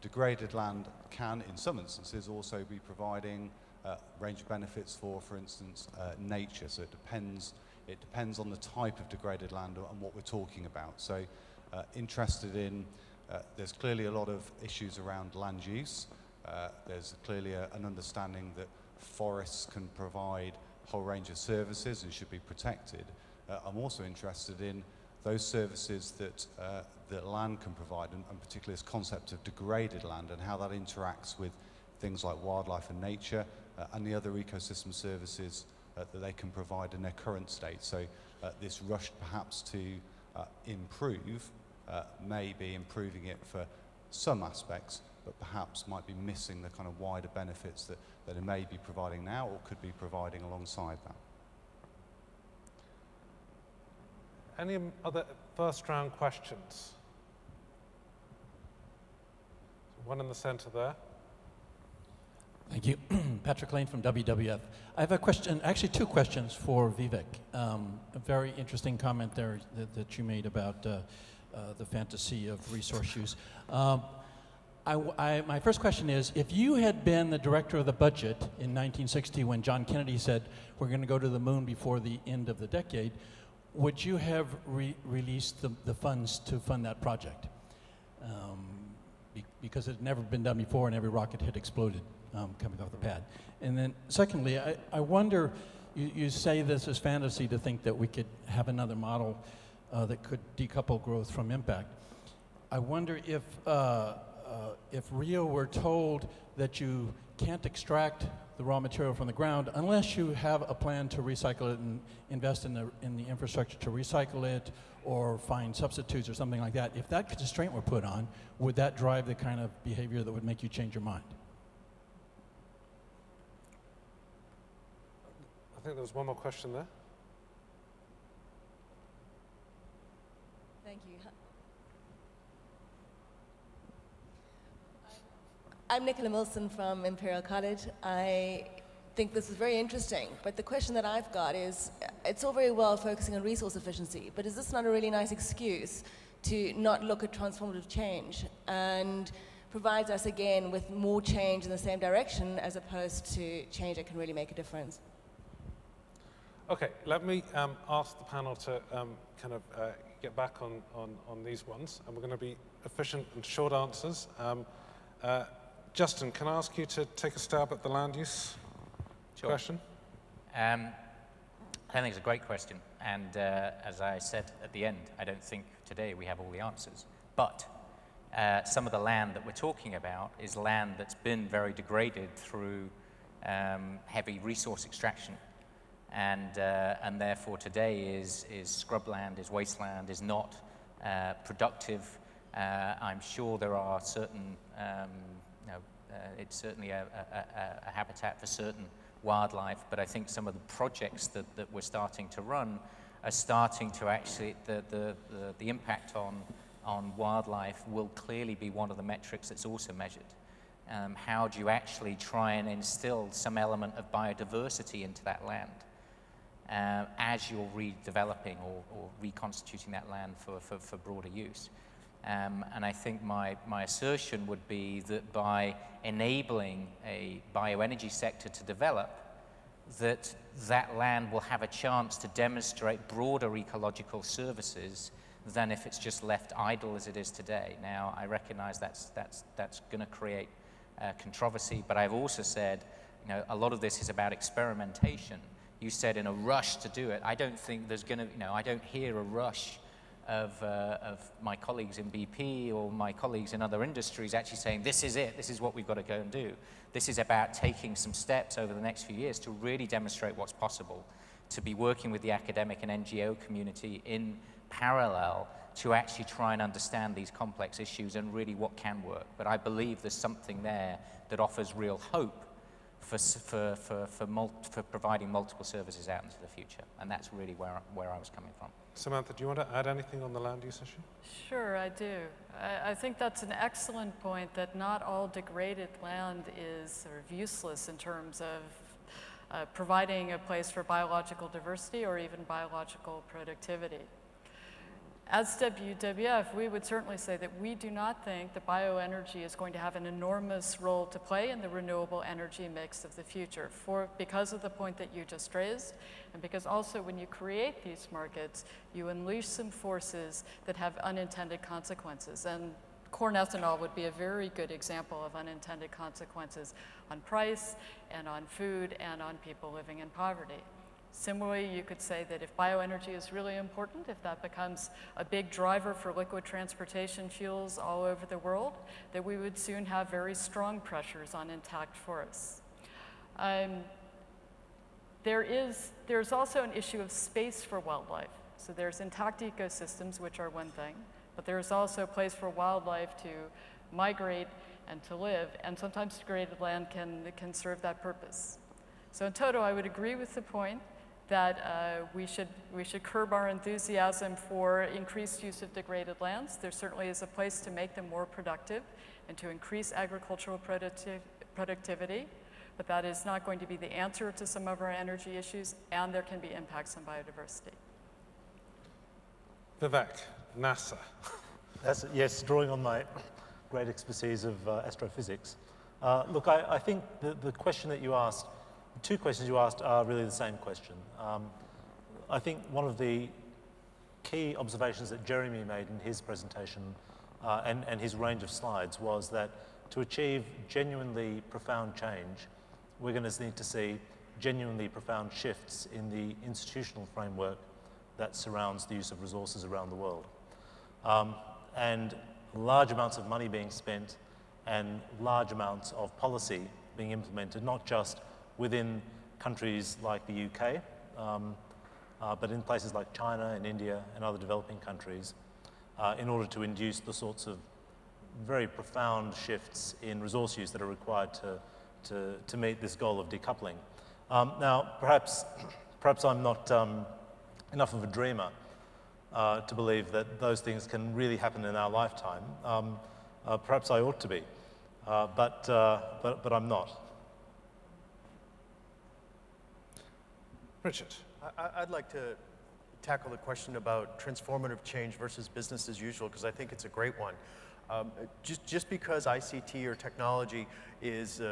degraded land can, in some instances, also be providing a range of benefits for instance, nature. So it depends on the type of degraded land and what we're talking about. So interested in, there's clearly a lot of issues around land use. There's clearly an understanding that forests can provide a whole range of services and should be protected. I'm also interested in those services that land can provide, and particularly this concept of degraded land and how that interacts with things like wildlife and nature, and the other ecosystem services that they can provide in their current state. So this rush perhaps to improve may be improving it for some aspects, but perhaps might be missing the kind of wider benefits that it may be providing now or could be providing alongside that. Any other first round questions? One in the center there. Thank you. Patrick Lane from WWF. I have a question, actually two questions for Vivek. A very interesting comment there that you made about the fantasy of resource use. My first question is, if you had been the director of the budget in 1960 when John Kennedy said, we're going to go to the moon before the end of the decade, would you have released the funds to fund that project? Because it had never been done before and every rocket had exploded coming off the pad. And then secondly, I wonder, you say this is fantasy to think that we could have another model that could decouple growth from impact. I wonder if Rio were told that you can't extract the raw material from the ground unless you have a plan to recycle it and invest in the infrastructure to recycle it or find substitutes or something like that. If that constraint were put on, would that drive the kind of behavior that would make you change your mind? I think there was one more question there. Thank you. I'm Nicola Milson from Imperial College. I think this is very interesting, but the question that I've got is, it's all very well focusing on resource efficiency, but is this not a really nice excuse to not look at transformative change and provides us again with more change in the same direction as opposed to change that can really make a difference? Okay, let me ask the panel to get back on these ones, and we're going to be efficient and short answers. Justin, can I ask you to take a stab at the land use question? I think it's a great question, and as I said at the end, I don't think today we have all the answers. But some of the land that we're talking about is land that's been very degraded through heavy resource extraction, and therefore today is scrubland, is wasteland, is not productive. I'm sure there are certain it's certainly a habitat for certain wildlife, but I think some of the projects that we're starting to run are starting to actually, the impact on wildlife will clearly be one of the metrics that's also measured. How do you actually try and instill some element of biodiversity into that land as you're redeveloping or reconstituting that land for broader use? And I think my assertion would be that by enabling a bioenergy sector to develop, that land will have a chance to demonstrate broader ecological services than if it's just left idle as it is today. Now, I recognize that's going to create controversy, but I've also said, a lot of this is about experimentation. You said in a rush to do it. I don't think there's going to, I don't hear a rush of my colleagues in BP or my colleagues in other industries actually saying, this is it, this is what we've got to go and do. This is about taking some steps over the next few years to really demonstrate what's possible, to be working with the academic and NGO community in parallel to actually try and understand these complex issues and really what can work. But I believe there's something there that offers real hope for providing multiple services out into the future. And that's really where I was coming from. Samantha, do you want to add anything on the land use issue? Sure, I do. I think that's an excellent point, that not all degraded land is sort of useless in terms of providing a place for biological diversity or even biological productivity. As WWF, we would certainly say that we do not think that bioenergy is going to have an enormous role to play in the renewable energy mix of the future, because of the point that you just raised, and because also when you create these markets, you unleash some forces that have unintended consequences. And corn ethanol would be a very good example of unintended consequences on price and on food and on people living in poverty. Similarly, you could say that if bioenergy is really important, if that becomes a big driver for liquid transportation fuels all over the world, that we would soon have very strong pressures on intact forests. There's also an issue of space for wildlife. So there's intact ecosystems, which are one thing, but there's also a place for wildlife to migrate and to live, and sometimes degraded land can serve that purpose. So in total, I would agree with the point that we should curb our enthusiasm for increased use of degraded lands. There certainly is a place to make them more productive and to increase agricultural productivity. but that is not going to be the answer to some of our energy issues, and there can be impacts on biodiversity. Vivek, NASA. Yes, drawing on my great expertise of astrophysics. Look, I think the question that you asked, the two questions you asked are really the same question. I think one of the key observations that Jeremy made in his presentation and his range of slides was that to achieve genuinely profound change, we're going to need to see genuinely profound shifts in the institutional framework that surrounds the use of resources around the world. And large amounts of money being spent and large amounts of policy being implemented, not just within countries like the UK, but in places like China and India and other developing countries, in order to induce the sorts of very profound shifts in resource use that are required to meet this goal of decoupling. Now, perhaps I'm not enough of a dreamer to believe that those things can really happen in our lifetime. Perhaps I ought to be, but I'm not. Richard. I'd like to tackle the question about transformative change versus business as usual, because I think it's a great one. Just because ICT or technology is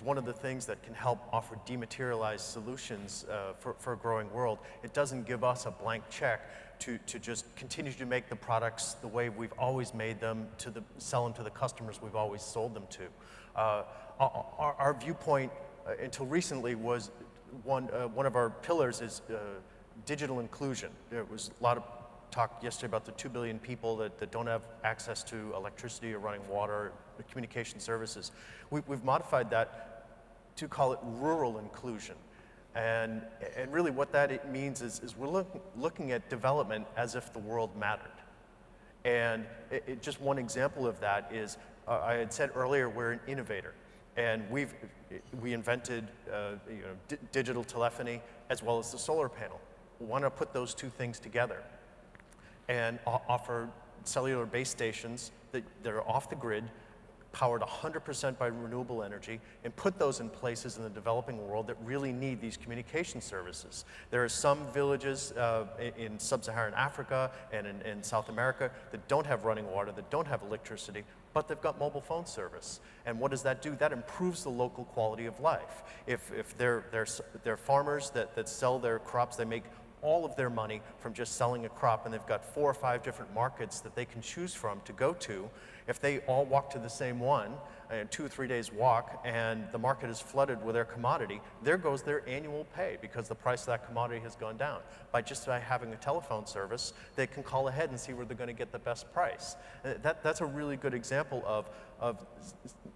one of the things that can help offer dematerialized solutions for a growing world, it doesn't give us a blank check to just continue to make the products the way we've always made them, sell them to the customers we've always sold them to. Our viewpoint until recently was one of our pillars is digital inclusion. There was a lot of talk yesterday about the 2 billion people that don't have access to electricity or running water, or communication services. We've modified that to call it rural inclusion. And really what that means is we're looking at development as if the world mattered. And just one example of that is, I had said earlier, we're an innovator. And we invented digital telephony as well as the solar panel. We want to put those two things together and offer cellular base stations that are off the grid, powered 100% by renewable energy, and put those in places in the developing world that really need these communication services. There are some villages in sub-Saharan Africa and in South America that don't have running water, that don't have electricity, but they've got mobile phone service. And what does that do? That improves the local quality of life. If they're farmers that sell their crops, they make all of their money from just selling a crop, and they've got 4 or 5 different markets that they can choose from to go to. If they all walk to the same one, 2 or 3 days walk, and the market is flooded with their commodity, there goes their annual pay because the price of that commodity has gone down. By having a telephone service, they can call ahead and see where they're going to get the best price. That's a really good example of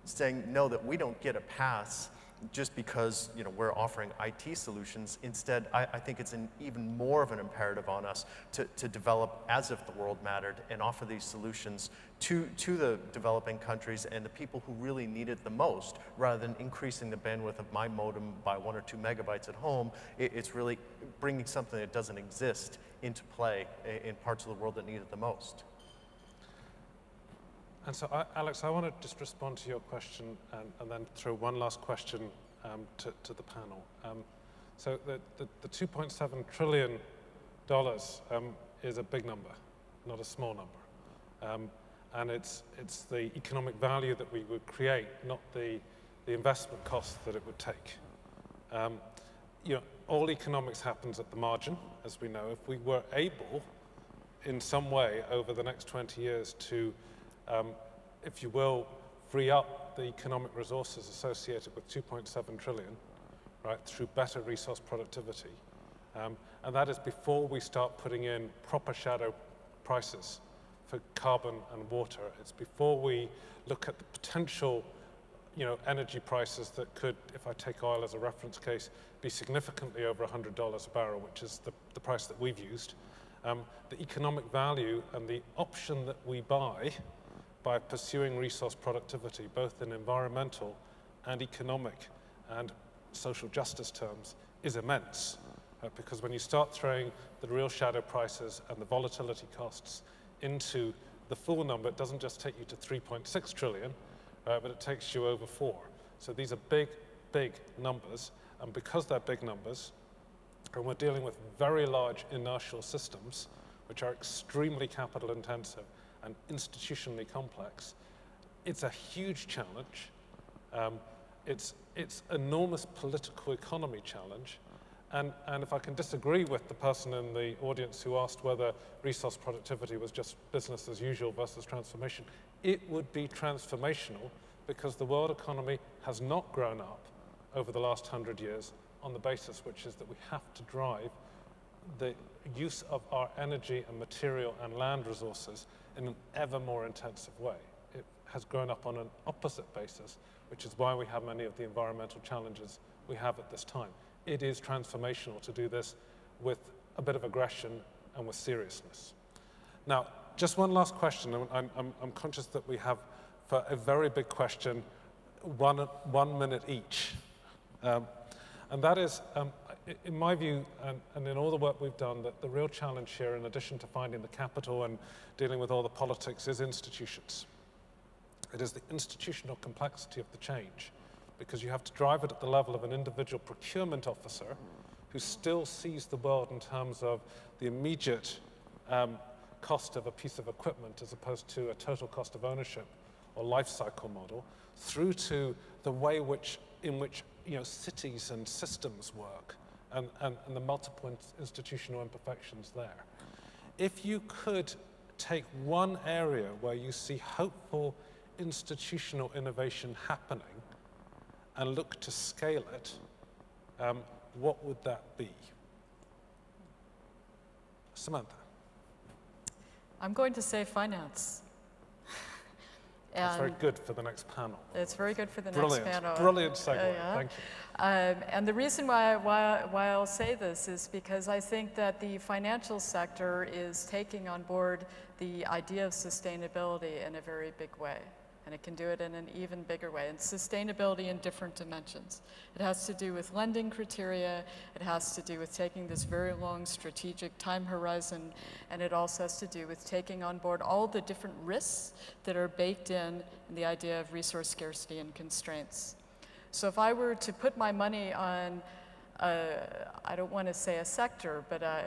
saying, no, that we don't get a pass just because we're offering IT solutions. Instead, I think it's even more of an imperative on us to develop as if the world mattered and offer these solutions to the developing countries and the people who really need it the most, rather than increasing the bandwidth of my modem by 1 or 2 megabytes at home. It's really bringing something that doesn't exist into play in parts of the world that need it the most. And so, Alex, I want to just respond to your question and then throw one last question to the panel. So the $2.7 trillion is a big number, not a small number. And it's the economic value that we would create, not the investment cost that it would take. All economics happens at the margin, as we know. If we were able, in some way, over the next 20 years to if you will, free up the economic resources associated with 2.7 trillion, right, through better resource productivity. And that is before we start putting in proper shadow prices for carbon and water. It's before we look at the potential, energy prices that could, if I take oil as a reference case, be significantly over $100 a barrel, which is the price that we've used. The economic value and the option that we buy by pursuing resource productivity, both in environmental and economic and social justice terms, is immense. Because when you start throwing the real shadow prices and the volatility costs into the full number, it doesn't just take you to 3.6 trillion, but it takes you over 4. So these are big big numbers, and because they're big numbers, and we're dealing with very large inertial systems, which are extremely capital intensive and institutionally complex, it's a huge challenge. It's enormous political economy challenge. And if I can disagree with the person in the audience who asked whether resource productivity was just business as usual versus transformation, it would be transformational because the world economy has not grown up over the last 100 years on the basis which is that we have to drive the use of our energy and material and land resources in an ever more intensive way. It has grown up on an opposite basis, which is why we have many of the environmental challenges we have at this time. It is transformational to do this with a bit of aggression and with seriousness. Now, just one last question. I'm conscious that we have, for a very big question, one minute each. And that is, in my view, and in all the work we've done, that the real challenge here, in addition to finding the capital and dealing with all the politics, is institutions. It is the institutional complexity of the change, because you have to drive it at the level of an individual procurement officer who still sees the world in terms of the immediate cost of a piece of equipment as opposed to a total cost of ownership or life cycle model, through to the way in which cities and systems work and the multiple institutional imperfections there. If you could take one area where you see hopeful institutional innovation happening and look to scale it, what would that be? Samantha. I'm going to say finance. That's very good for the next panel. It's very good for the next panel. Brilliant segue, yeah. Thank you. And the reason why I'll say this is because I think that the financial sector is taking on board the idea of sustainability in a very big way. And it can do it in an even bigger way. And sustainability in different dimensions. It has to do with lending criteria. It has to do with taking this very long strategic time horizon. And it also has to do with taking on board all the different risks that are baked in the idea of resource scarcity and constraints. So if I were to put my money on, I don't want to say a sector, but a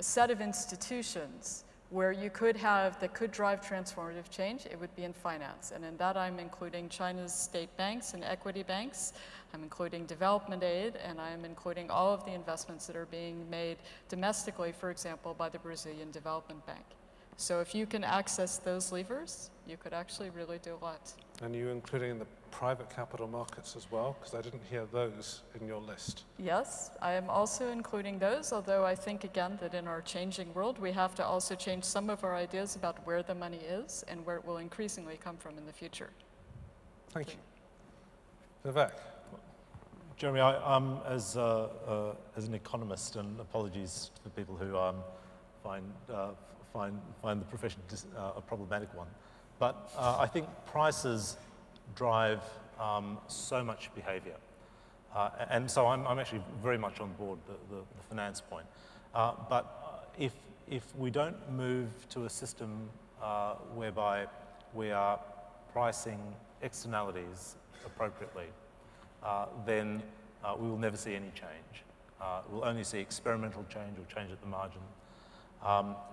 set of institutions where you could have, that could drive transformative change, it would be in finance. And in that I'm including China's state banks and equity banks. I'm including development aid, and I'm including all of the investments that are being made domestically, for example, by the Brazilian Development Bank. So if you can access those levers, you could actually really do a lot. And you including the private capital markets as well? Because I didn't hear those in your list. Yes, I am also including those, although I think, again, that in our changing world, we have to also change some of our ideas about where the money is and where it will increasingly come from in the future. Thank you. Vivek. Jeremy, as an economist, and apologies to the people who find the profession a problematic one, but I think prices drive so much behavior. And so I'm actually very much on board the finance point. But if we don't move to a system whereby we are pricing externalities appropriately, then we will never see any change. We'll only see experimental change or change at the margin.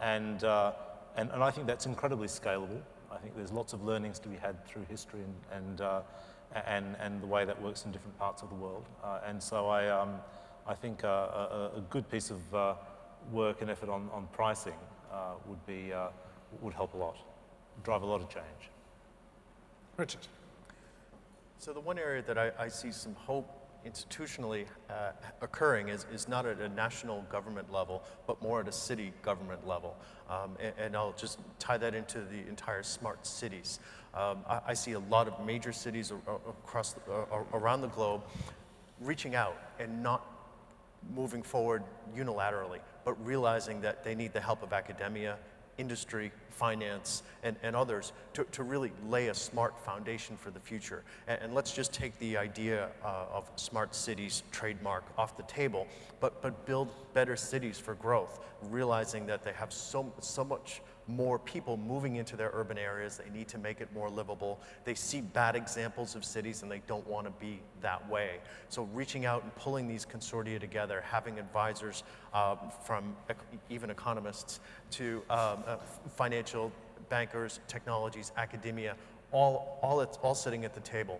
And I think that's incredibly scalable. I think there's lots of learnings to be had through history and the way that works in different parts of the world. And so I think a good piece of work and effort on pricing would help a lot, drive a lot of change. Richard. So the one area that I see some hope institutionally occurring is not at a national government level, but more at a city government level. And I'll just tie that into the entire smart cities. I see a lot of major cities around the globe reaching out and not moving forward unilaterally, but realizing that they need the help of academia, industry, finance, and others to really lay a smart foundation for the future. And let's just take the idea of smart cities trademark off the table, but build better cities for growth, realizing that they have so much more people moving into their urban areas. They need to make it more livable. They see bad examples of cities and they don't want to be that way. So reaching out and pulling these consortia together, having advisors from even economists to financial bankers, technologies, academia, all sitting at the table.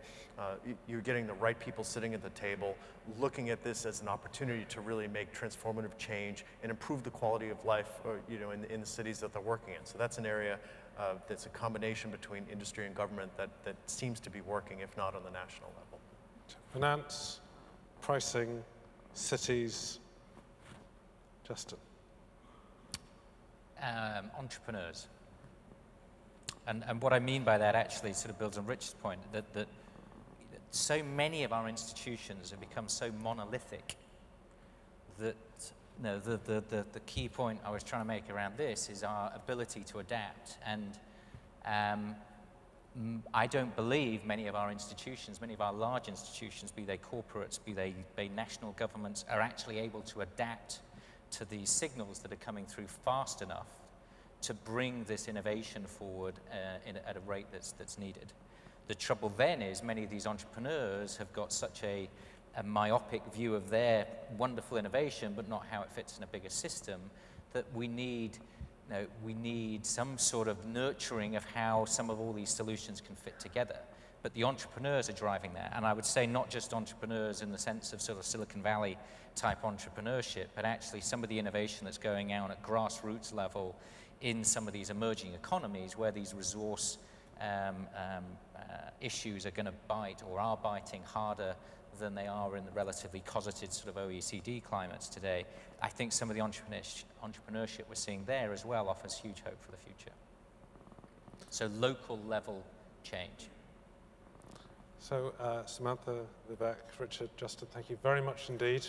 You're getting the right people sitting at the table, looking at this as an opportunity to really make transformative change and improve the quality of life, in the cities that they're working in. So that's an area that's a combination between industry and government that seems to be working, if not on the national level. Finance, pricing, cities. Justin. Entrepreneurs. And what I mean by that actually sort of builds on Rich's point, that so many of our institutions have become so monolithic that the key point I was trying to make around this is our ability to adapt. And I don't believe many of our institutions, many of our large institutions, be they corporates, be they national governments, are actually able to adapt to these signals that are coming through fast enough to bring this innovation forward at a rate that's needed. The trouble then is many of these entrepreneurs have got such a myopic view of their wonderful innovation, but not how it fits in a bigger system, that we need some sort of nurturing of how some of all these solutions can fit together. But the entrepreneurs are driving that. And I would say not just entrepreneurs in the sense of sort of Silicon Valley type entrepreneurship, but actually some of the innovation that's going on at grassroots level in some of these emerging economies where these resource issues are going to bite or are biting harder than they are in the relatively cosseted sort of OECD climates today. I think some of the entrepreneurship we're seeing there as well offers huge hope for the future. So local level change. So Samantha, Vivek, Richard, Justin, thank you very much indeed.